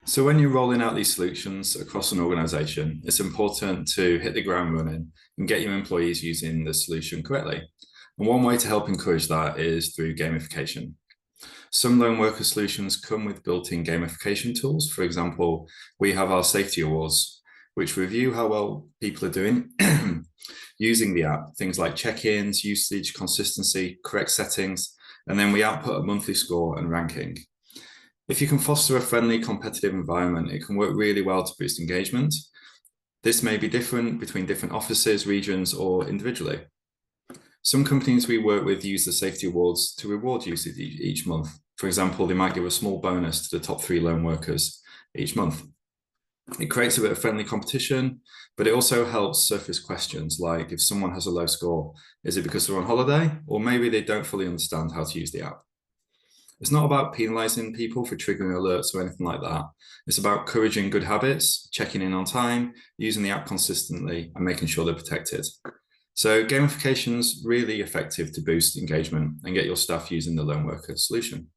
So when you're rolling out these solutions across an organization, it's important to hit the ground running and get your employees using the solution correctly. And one way to help encourage that is through gamification. Some lone worker solutions come with built-in gamification tools. For example, we have our safety awards, which review how well people are doing using the app. Things like check-ins, usage, consistency, correct settings, and then we output a monthly score and ranking. If you can foster a friendly, competitive environment, it can work really well to boost engagement. This may be different between different offices, regions, or individually. Some companies we work with use the safety awards to reward usage each month. For example, they might give a small bonus to the top 3 lone workers each month. It creates a bit of friendly competition, but it also helps surface questions like if someone has a low score, is it because they're on holiday? Or maybe they don't fully understand how to use the app. It's not about penalizing people for triggering alerts or anything like that. It's about encouraging good habits, checking in on time, using the app consistently, and making sure they're protected. So gamification is really effective to boost engagement and get your staff using the lone worker solution.